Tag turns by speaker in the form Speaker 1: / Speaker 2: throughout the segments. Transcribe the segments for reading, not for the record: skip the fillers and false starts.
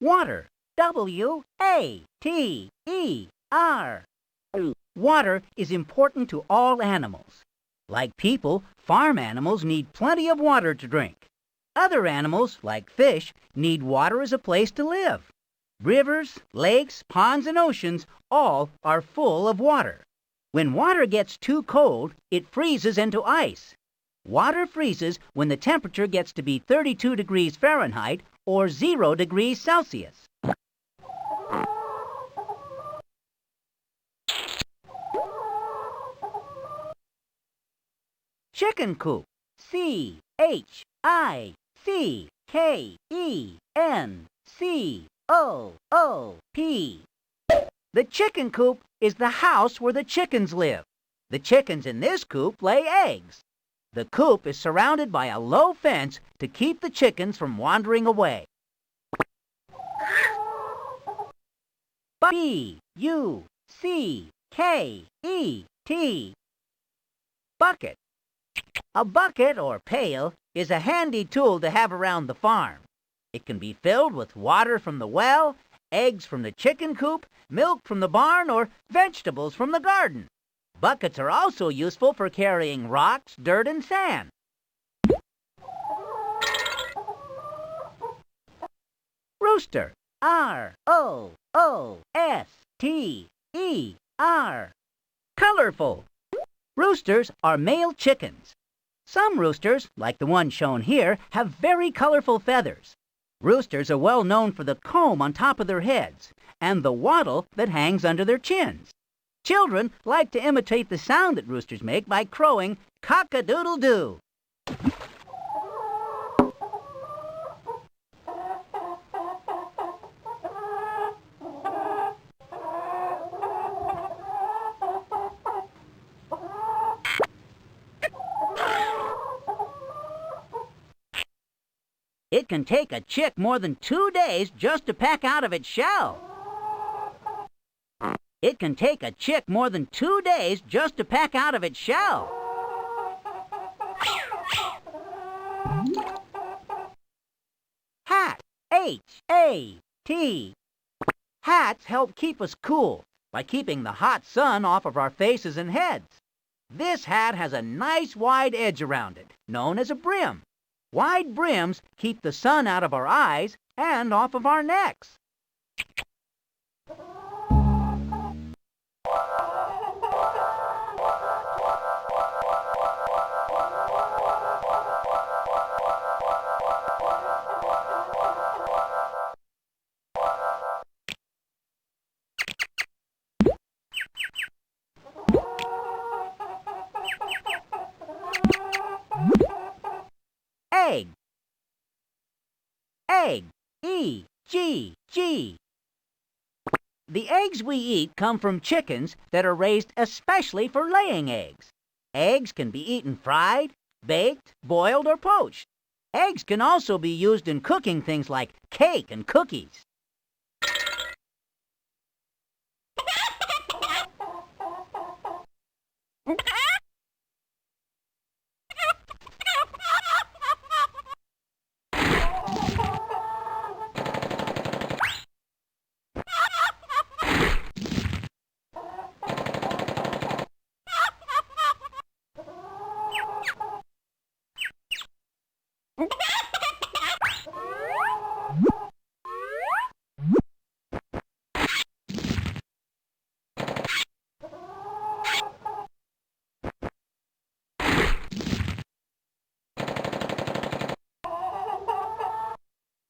Speaker 1: Water. W-A-T-E-R. Water is important to all animals. Like people, farm animals need plenty of water to drink. Other animals, like fish, need water as a place to live. Rivers, lakes, ponds, and oceans all are full of water. When water gets too cold, it freezes into ice. Water freezes when the temperature gets to be 32 degrees Fahrenheit or 0 degrees Celsius. Chicken coop. C-H-I-C-K-E-N-C-O-O-P. The chicken coop is the house where the chickens live. The chickens in this coop lay eggs. The coop is surrounded by a low fence to keep the chickens from wandering away. B-U-C-K-E-T. Bucket. A bucket or pail is a handy tool to have around the farm. It can be filled with water from the well, eggs from the chicken coop, milk from the barn, or vegetables from the garden. Buckets are also useful for carrying rocks, dirt, and sand. Rooster. R-O-O-S-T-E-R. Colorful. Roosters are male chickens. Some roosters, like the one shown here, have very colorful feathers. Roosters are well known for the comb on top of their heads and the wattle that hangs under their chins. Children like to imitate the sound that roosters make by crowing cock-a-doodle-doo. It can take a chick more than 2 days just to peck out of its shell. It can take a chick more than 2 days just to peck out of its shell. Hat. H-A-T. Hats help keep us cool by keeping the hot sun off of our faces and heads. This hat has a nice wide edge around it, known as a brim. Wide brims keep the sun out of our eyes and off of our necks. Egg. Egg. E-G-G. The eggs we eat come from chickens that are raised especially for laying eggs. Eggs can be eaten fried, baked, boiled, or poached. Eggs can also be used in cooking things like cake and cookies.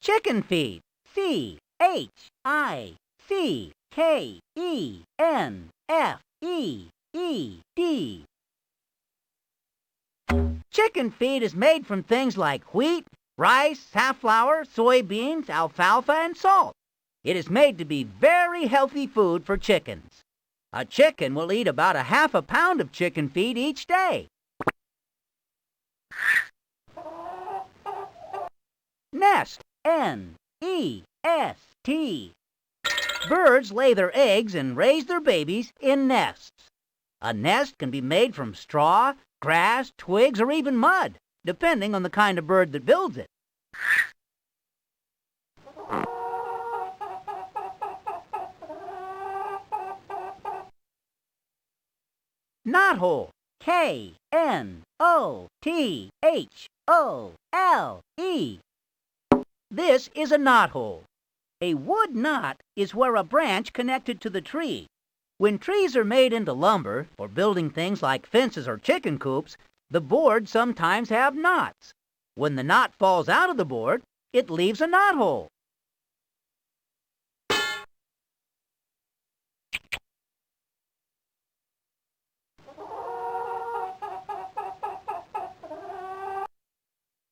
Speaker 1: Chicken feed. C-H-I-C-K-E-N-F-E-E-D. Chicken feed is made from things like wheat, rice, safflower, soybeans, alfalfa, and salt. It is made to be very healthy food for chickens. A chicken will eat about ½ pound of chicken feed each day. Nest. N-E-S-T. Birds lay their eggs and raise their babies in nests. A nest can be made from straw, grass, twigs, or even mud, depending on the kind of bird that builds it. Knothole. Knothole. This is a knothole. A wood knot is where a branch connected to the tree. When trees are made into lumber for building things like fences or chicken coops, the boards sometimes have knots. When the knot falls out of the board, it leaves a knothole.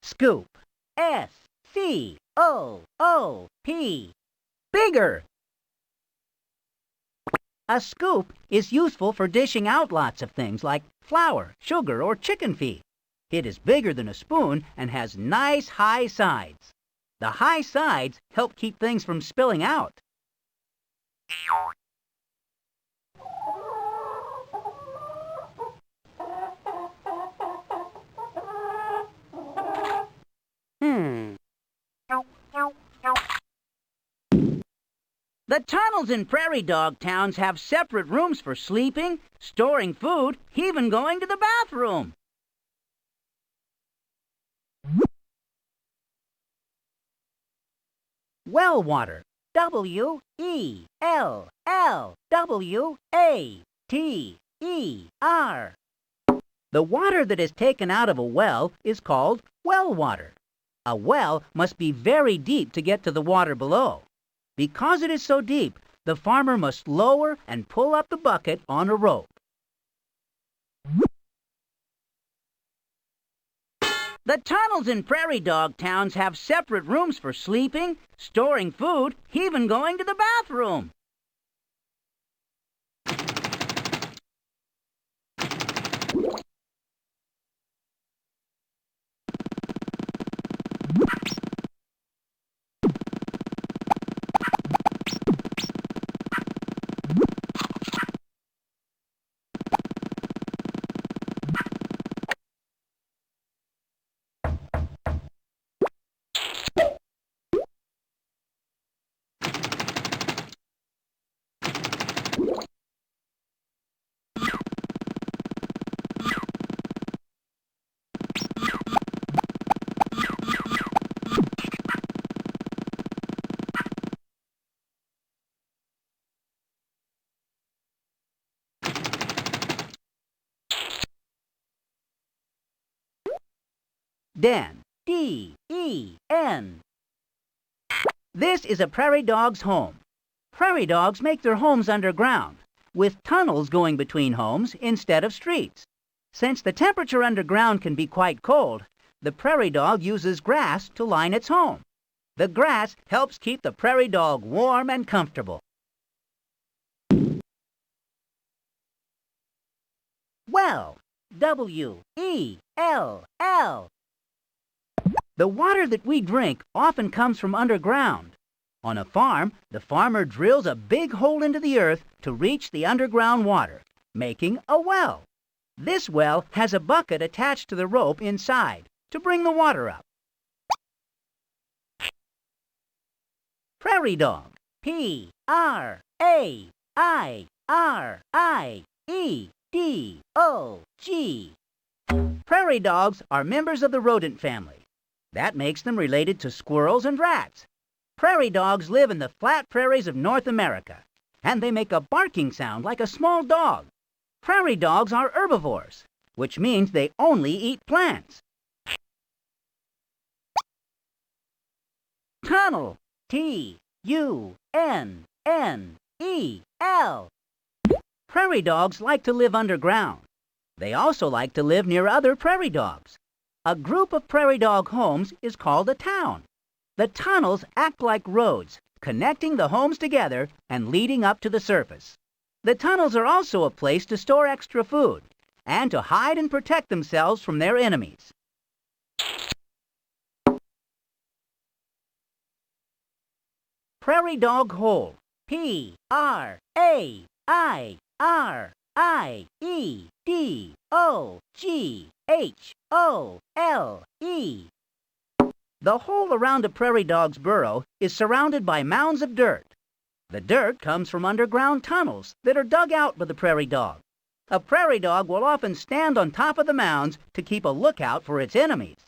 Speaker 1: Scoop. S-C-O-O-P. Bigger. A scoop is useful for dishing out lots of things like flour, sugar, or chicken feed. It is bigger than a spoon and has nice high sides. The high sides help keep things from spilling out. The tunnels in prairie dog towns have separate rooms for sleeping, storing food, even going to the bathroom. Well water. W-E-L-L-W-A-T-E-R. The water that is taken out of a well is called well water. A well must be very deep to get to the water below. Because it is so deep, the farmer must lower and pull up the bucket on a rope. The tunnels in prairie dog towns have separate rooms for sleeping, storing food, even going to the bathroom. Den. D-E-N. This is a prairie dog's home. Prairie dogs make their homes underground, with tunnels going between homes instead of streets. Since the temperature underground can be quite cold, the prairie dog uses grass to line its home. The grass helps keep the prairie dog warm and comfortable. Well. W-E-L-L. The water that we drink often comes from underground. On a farm, the farmer drills a big hole into the earth to reach the underground water, making a well. This well has a bucket attached to the rope inside to bring the water up. Prairie dog. P-R-A-I-R-I-E-D-O-G. Prairie dogs are members of the rodent family. That makes them related to squirrels and rats. Prairie dogs live in the flat prairies of North America, and they make a barking sound like a small dog. Prairie dogs are herbivores, which means they only eat plants. Tunnel. T-U-N-N-E-L. Prairie dogs like to live underground. They also like to live near other prairie dogs. A group of prairie dog homes is called a town. The tunnels act like roads, connecting the homes together and leading up to the surface. The tunnels are also a place to store extra food and to hide and protect themselves from their enemies. Prairie Dog Hole. P-R-A-I-R-I-E-D-O-G-H-O-L-E. The hole around a prairie dog's burrow is surrounded by mounds of dirt. The dirt comes from underground tunnels that are dug out by the prairie dog. A prairie dog will often stand on top of the mounds to keep a lookout for its enemies.